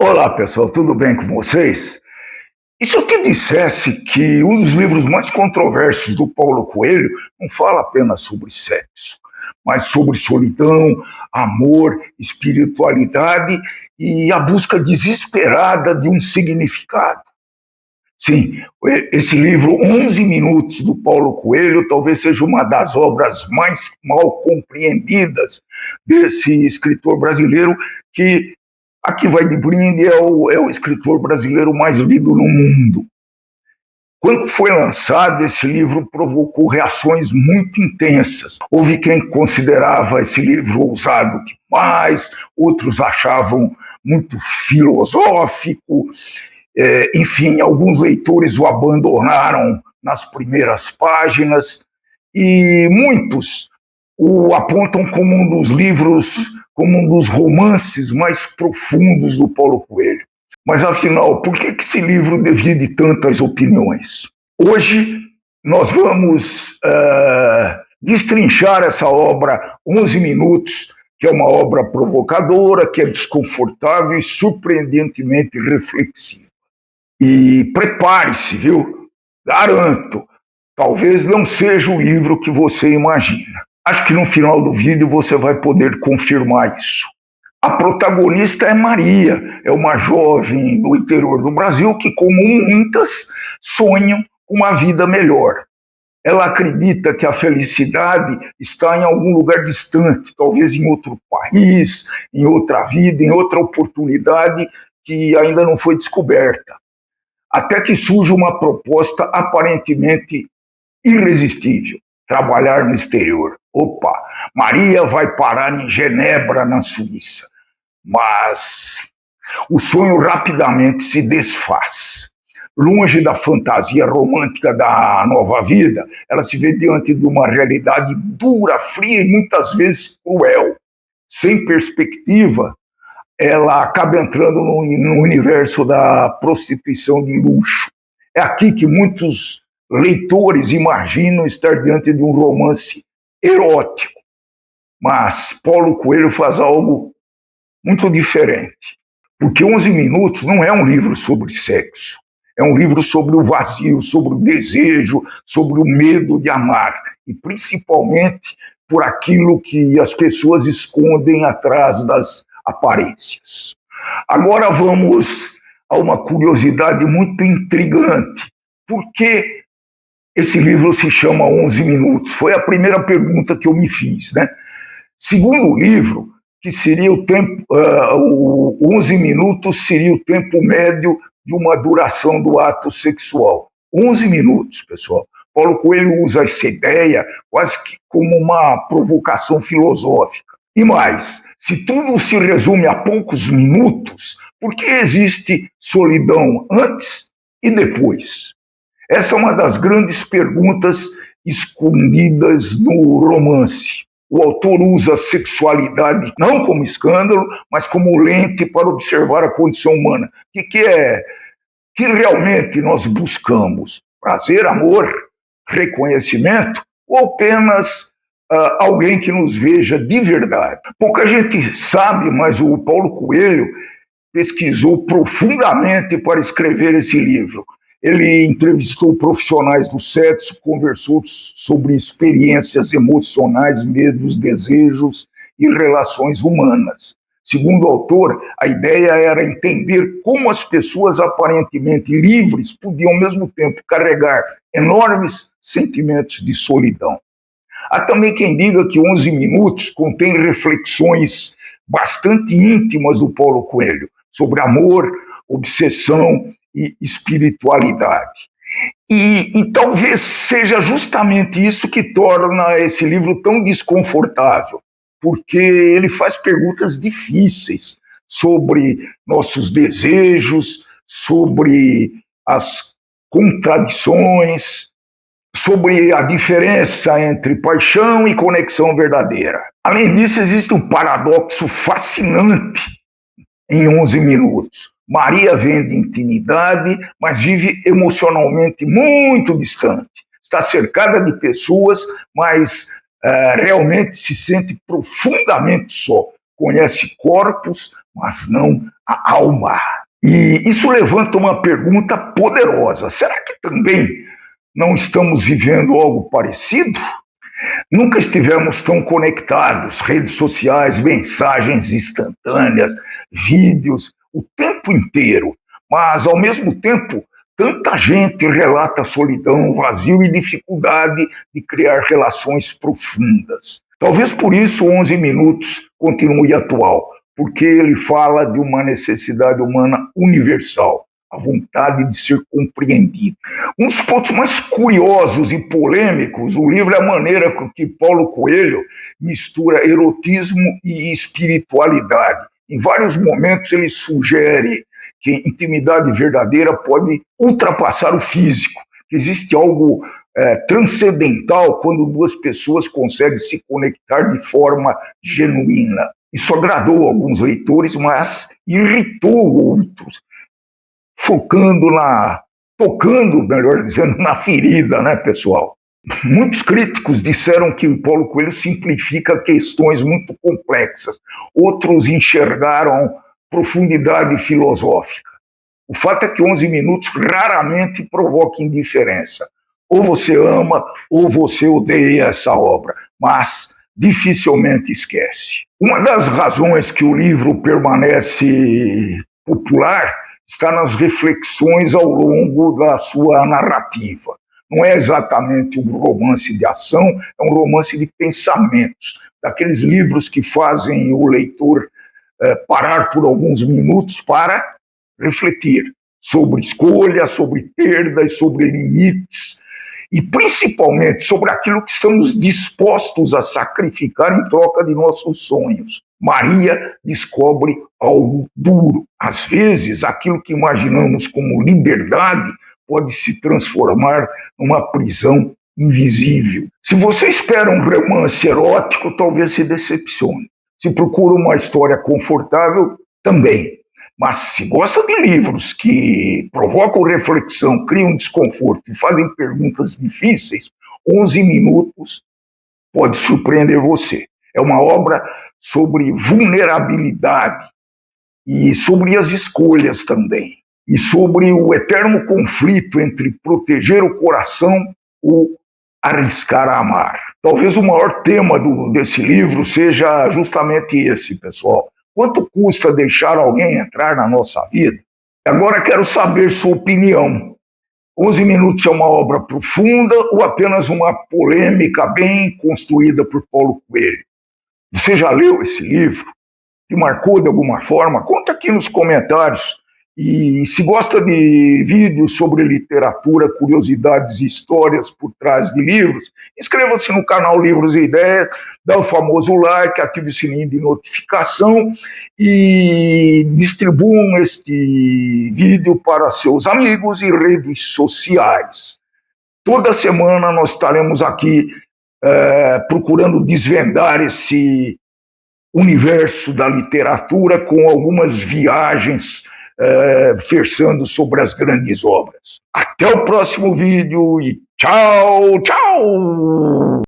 Olá, pessoal, tudo bem com vocês? E se eu te dissesse que um dos livros mais controversos do Paulo Coelho não fala apenas sobre sexo, mas sobre solidão, amor, espiritualidade e a busca desesperada de um significado? Sim, esse livro, 11 Minutos, do Paulo Coelho, talvez seja uma das obras mais mal compreendidas desse escritor brasileiro que aqui vai de brinde, é o escritor brasileiro mais lido no mundo. Quando foi lançado, esse livro provocou reações muito intensas. Houve quem considerava esse livro ousado demais, outros achavam muito filosófico. Enfim, alguns leitores o abandonaram nas primeiras páginas e muitos o apontam como um dos livros, como um dos romances mais profundos do Paulo Coelho. Mas, afinal, por que esse livro divide tantas opiniões? Hoje, nós vamos destrinchar essa obra 11 Minutos, que é uma obra provocadora, que é desconfortável e surpreendentemente reflexiva. E prepare-se, viu? Garanto, talvez não seja o livro que você imagina. Acho que no final do vídeo você vai poder confirmar isso. A protagonista é Maria, é uma jovem do interior do Brasil que, como muitas, sonham com uma vida melhor. Ela acredita que a felicidade está em algum lugar distante, talvez em outro país, em outra vida, em outra oportunidade que ainda não foi descoberta. Até que surge uma proposta aparentemente irresistível: trabalhar no exterior. Opa, Maria vai parar em Genebra, na Suíça. Mas o sonho rapidamente se desfaz. Longe da fantasia romântica da nova vida, ela se vê diante de uma realidade dura, fria e muitas vezes cruel. Sem perspectiva, ela acaba entrando no universo da prostituição de luxo. É aqui que muitos leitores imaginam estar diante de um romance erótico. Mas Paulo Coelho faz algo muito diferente. Porque 11 Minutos não é um livro sobre sexo. É um livro sobre o vazio, sobre o desejo, sobre o medo de amar. E principalmente por aquilo que as pessoas escondem atrás das aparências. Agora vamos a uma curiosidade muito intrigante. Por que esse livro se chama 11 Minutos? Foi a primeira pergunta que eu me fiz, né? Segundo o livro, que seria o tempo, 11 minutos seria o tempo médio de uma duração do ato sexual. 11 minutos, pessoal. Paulo Coelho usa essa ideia quase que como uma provocação filosófica. E mais, se tudo se resume a poucos minutos, por que existe solidão antes e depois? Essa é uma das grandes perguntas escondidas no romance. O autor usa a sexualidade não como escândalo, mas como lente para observar a condição humana. O que realmente nós buscamos? Prazer, amor, reconhecimento ou apenas alguém que nos veja de verdade? Pouca gente sabe, mas o Paulo Coelho pesquisou profundamente para escrever esse livro. Ele entrevistou profissionais do sexo, conversou sobre experiências emocionais, medos, desejos e relações humanas. Segundo o autor, a ideia era entender como as pessoas aparentemente livres podiam ao mesmo tempo carregar enormes sentimentos de solidão. Há também quem diga que 11 Minutos contém reflexões bastante íntimas do Paulo Coelho sobre amor, obsessão e espiritualidade. E talvez seja justamente isso que torna esse livro tão desconfortável, porque ele faz perguntas difíceis sobre nossos desejos, sobre as contradições, sobre a diferença entre paixão e conexão verdadeira. Além disso, existe um paradoxo fascinante em 11 Minutos. Maria vem de intimidade, mas vive emocionalmente muito distante. Está cercada de pessoas, mas realmente se sente profundamente só. Conhece corpos, mas não a alma. E isso levanta uma pergunta poderosa. Será que também não estamos vivendo algo parecido? Nunca estivemos tão conectados, redes sociais, mensagens instantâneas, vídeos, o tempo inteiro. Mas, ao mesmo tempo, tanta gente relata solidão, vazio e dificuldade de criar relações profundas. Talvez por isso 11 minutos continue atual, porque ele fala de uma necessidade humana universal, a vontade de ser compreendido. Um dos pontos mais curiosos e polêmicos do livro é a maneira com que Paulo Coelho mistura erotismo e espiritualidade. Em vários momentos ele sugere que intimidade verdadeira pode ultrapassar o físico, que existe algo transcendental quando duas pessoas conseguem se conectar de forma genuína. Isso agradou alguns leitores, mas irritou outros, tocando, melhor dizendo, na ferida, né, pessoal? Muitos críticos disseram que o Paulo Coelho simplifica questões muito complexas. Outros enxergaram profundidade filosófica. O fato é que 11 minutos raramente provoca indiferença. Ou você ama ou você odeia essa obra, mas dificilmente esquece. Uma das razões que o livro permanece popular está nas reflexões ao longo da sua narrativa. Não é exatamente um romance de ação, é um romance de pensamentos, daqueles livros que fazem o leitor parar por alguns minutos para refletir sobre escolhas, sobre perdas, sobre limites e principalmente sobre aquilo que estamos dispostos a sacrificar em troca de nossos sonhos. Maria descobre algo duro. Às vezes, aquilo que imaginamos como liberdade pode se transformar numa prisão invisível. Se você espera um romance erótico, talvez se decepcione. Se procura uma história confortável, também. Mas se gosta de livros que provocam reflexão, criam desconforto e fazem perguntas difíceis, 11 minutos pode surpreender você. É uma obra sobre vulnerabilidade e sobre as escolhas também. E sobre o eterno conflito entre proteger o coração ou arriscar a amar. Talvez o maior tema desse livro seja justamente esse, pessoal. Quanto custa deixar alguém entrar na nossa vida? Agora quero saber sua opinião. 11 minutos é uma obra profunda ou apenas uma polêmica bem construída por Paulo Coelho? Você já leu esse livro? Te marcou de alguma forma? Conta aqui nos comentários. E se gosta de vídeos sobre literatura, curiosidades e histórias por trás de livros, inscreva-se no canal Livros e Ideias, dá o famoso like, ative o sininho de notificação e distribuam este vídeo para seus amigos e redes sociais. Toda semana nós estaremos aqui procurando desvendar esse universo da literatura com algumas viagens versando sobre as grandes obras. Até o próximo vídeo e tchau, tchau!